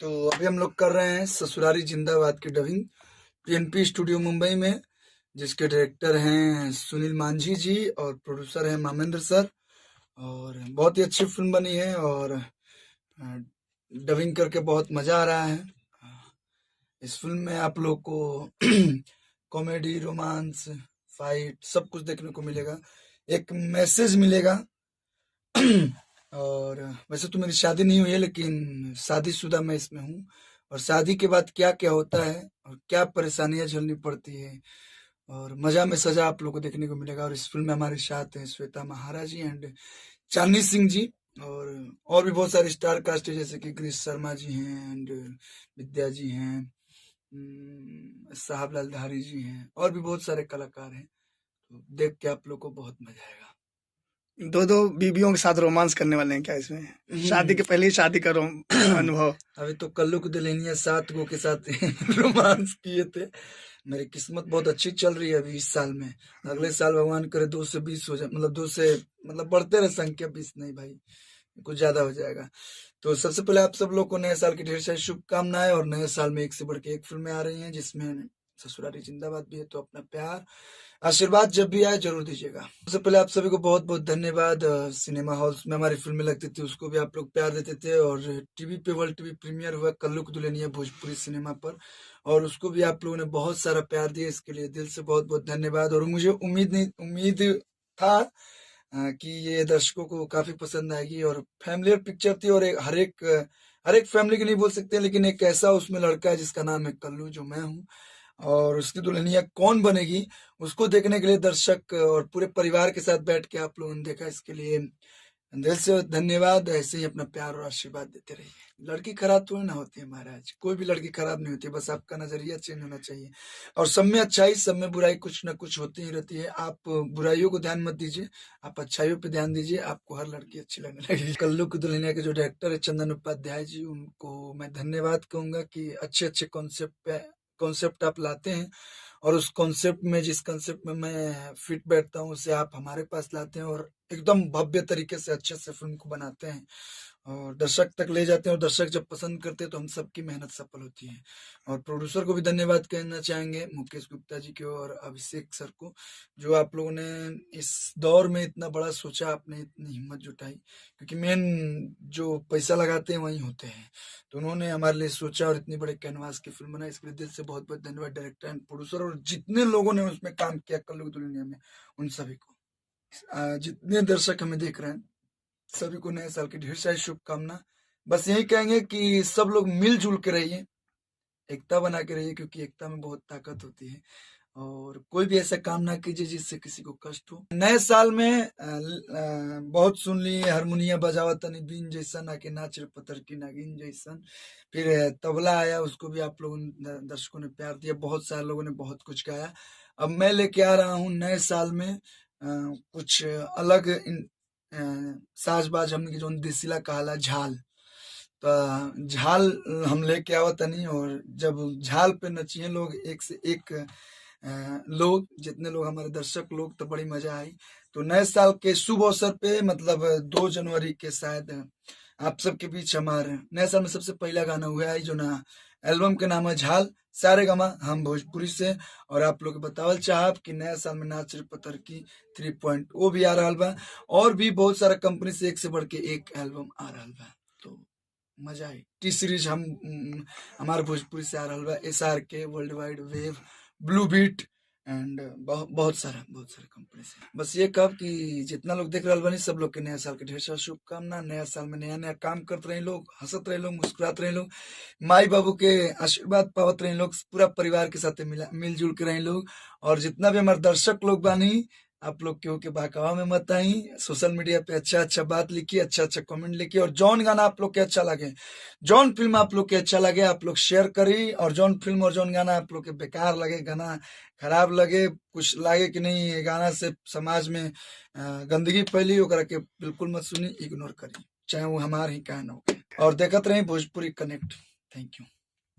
तो अभी हम लोग कर रहे हैं ससुरारी जिंदाबाद की डबिंग पीएनपी स्टूडियो मुंबई में, जिसके डायरेक्टर हैं सुनील मांझी जी और प्रोड्यूसर हैं मामेंद्र सर। और बहुत ही अच्छी फिल्म बनी है और डबिंग करके बहुत मज़ा आ रहा है। इस फिल्म में आप लोग को कॉमेडी, रोमांस, फाइट सब कुछ देखने को मिलेगा। एक मैसेज मिलेगा। और वैसे तो मेरी शादी नहीं हुई है, लेकिन शादीशुदा मैं इसमें हूँ। और शादी के बाद क्या क्या होता है और क्या परेशानियां झेलनी पड़ती है, और मजा में सजा आप लोग को देखने को मिलेगा। और इस फिल्म में हमारे साथ हैं श्वेता महाराज जी एंड चांदनी सिंह जी, और भी बहुत सारे स्टार कास्ट है, जैसे कि गिरीश शर्मा जी हैं एंड विद्या जी हैं, साहब लाल धारी जी हैं, और भी बहुत सारे कलाकार हैं। तो देख के आप लोग को बहुत मजा आएगा। दो दो बीबियों के साथ रोमांस करने वाले हैं क्या इसमें? शादी के पहले ही शादी का अनुभव। अभी तो कल्लू की दुल्हनिया 7 गो के साथ रोमांस किए थे। मेरी किस्मत बहुत अच्छी चल रही है अभी इस साल में। अगले साल भगवान करे 2 से 20 हो जाए, मतलब 2 से मतलब बढ़ते रहे संख्या, 20 नहीं भाई, कुछ ज्यादा हो जाएगा। तो सबसे पहले आप सब लोग को नए साल की ढेर सारी शुभकामनाएं। और नए साल में एक से बढ़ के एक फिल्में आ रही हैं, जिसमें ससुरारी जिंदाबाद भी है। तो अपना प्यार आशीर्वाद जब भी आए जरूर दीजिएगा। सबसे पहले आप सभी को बहुत बहुत धन्यवाद। सिनेमा हॉल्स में हमारी फिल्में लगती थी, उसको भी आप लोग प्यार देते थे। और टीवी पे वर्ल्ड टीवी प्रीमियर हुआ कल्लू की दुल्हनिया भोजपुरी सिनेमा पर, और उसको भी आप लोगों ने बहुत सारा प्यार दिया। इसके लिए दिल से बहुत बहुत धन्यवाद। और मुझे उम्मीद था कि ये दर्शकों को काफी पसंद आएगी। और फैमिलियर पिक्चर थी, और हर एक फैमिली की नहीं बोल सकते, लेकिन एक ऐसा उसमें लड़का है जिसका नाम है कल्लू, जो मैं हूँ। और उसकी दुल्हनिया कौन बनेगी, उसको देखने के लिए दर्शक और पूरे परिवार के साथ बैठ के आप लोगों ने देखा। इसके लिए दिल से धन्यवाद। ऐसे ही अपना प्यार और आशीर्वाद देते रहिए। लड़की खराब थोड़ी ना होती है महाराज, कोई भी लड़की खराब नहीं होती, बस आपका नजरिया चेंज होना चाहिए। और सब में अच्छाई, सब में बुराई कुछ ना कुछ होती ही रहती है। आप बुराइयों को ध्यान मत दीजिए, आप अच्छाइयों पे ध्यान दीजिए, आपको हर लड़की अच्छी लगने लगेगी। कल्लू की दुल्हनिया के जो डायरेक्टर है चंदन उपाध्याय जी, उनको मैं धन्यवाद कहूंगा कि अच्छे अच्छे कॉन्सेप्ट आप लाते हैं। और उस कॉन्सेप्ट में, जिस कॉन्सेप्ट में मैं फिट बैठता हूँ, उसे आप हमारे पास लाते हैं और एकदम भव्य तरीके से अच्छे से फिल्म को बनाते हैं और दर्शक तक ले जाते हैं। और दर्शक जब पसंद करते हैं तो हम सबकी मेहनत सफल होती है। और प्रोड्यूसर को भी धन्यवाद कहना चाहेंगे, मुकेश गुप्ता जी को और अभिषेक सर को, जो आप लोगों ने इस दौर में इतना बड़ा सोचा, आपने इतनी हिम्मत जुटाई, क्योंकि मेन जो पैसा लगाते हैं वही होते हैं। तो उन्होंने हमारे लिए सोचा और इतनी बड़े कैनवास की फिल्म बनाई। इसके लिए दिल से बहुत बहुत धन्यवाद डायरेक्टर एंड प्रोड्यूसर और जितने लोगों ने उसमें काम किया कल्लू की दुल्हनिया में, उन सभी को। जितने दर्शक हमें देख रहे हैं, सभी को नए साल की ढेर सारी शुभकामना। बस यही कहेंगे कि सब लोग मिलजुल के रहिए, एकता बना के रहिए, क्योंकि एकता में बहुत ताकत होती है। और कोई भी ऐसा काम ना कीजिए जिससे किसी को कष्ट हो। नए साल में बहुत सुन लिए हारमोनिया बजावा तनी बीन जैसन, आके नाच रे पत्थर की नागिन जैसन। फिर तबला आया, उसको भी आप लोगों ने, दर्शकों ने प्यार दिया। बहुत सारे लोगों ने बहुत कुछ गाया। अब मैं लेके आ रहा हूँ नए साल में कुछ अलग साजबाज, हमने जो देसिला कहाला झाल। तो झाल हम लेके आवत तनी, और जब झाल पे नचिए लोग एक से एक लोग, जितने लोग हमारे दर्शक लोग, तो बड़ी मजा आई। तो नए साल के शुभ अवसर पे, मतलब 2 जनवरी के शायद, आप सबके बीच हमारे नए साल में सबसे पहला गाना हुआ है, जो ना एल्बम के नाम है झाल सारे गमा हम भोजपुरी से। और आप लोग बतावल चाहब कि नया साल में नाच रे पत्थर की 3.0 भी आ रहा बा, और भी बहुत सारा कंपनी से एक से बढ़ के एक एल्बम आ रहा बा। तो मजा आई। टी सीरीज हमारे भोजपुरी से आ रहा बा, SRK, world wide wave, blue beat and बहुत सारा कंपनी से। बस ये कब कि जितना लोग देख रहा बनी, सब लोग के नया साल के ढेर सारा शुभकामना। नया साल में नया नया काम करते रहे लोग, हंसत रहे लोग, मुस्कुराते रहे लोग, माई बाबू के आशीर्वाद पावत रहे लोग, पूरा परिवार के साथ मिलजुल के रहे लोग। और जितना भी हमारे दर्शक लोग बानी, आप लोग केहू के बहकावा में मत आई। सोशल मीडिया पे अच्छा अच्छा बात लिखिए, अच्छा अच्छा कमेंट लिखिए। और जौन गाना आप लोग के अच्छा लगे, जौन फिल्म आप लोग के अच्छा लगे, आप लोग शेयर करी। और जौन फिल्म और जौन गाना आप लोग के बेकार लगे, गाना खराब लगे, कुछ लगे कि नहीं ये गाना से समाज में गंदगी फैली, ओकरा के बिल्कुल मत सुनी, इग्नोर करी, चाहे वो हमार ही कहना हो। और देखत रही भोजपुरी कनेक्ट। Thank you.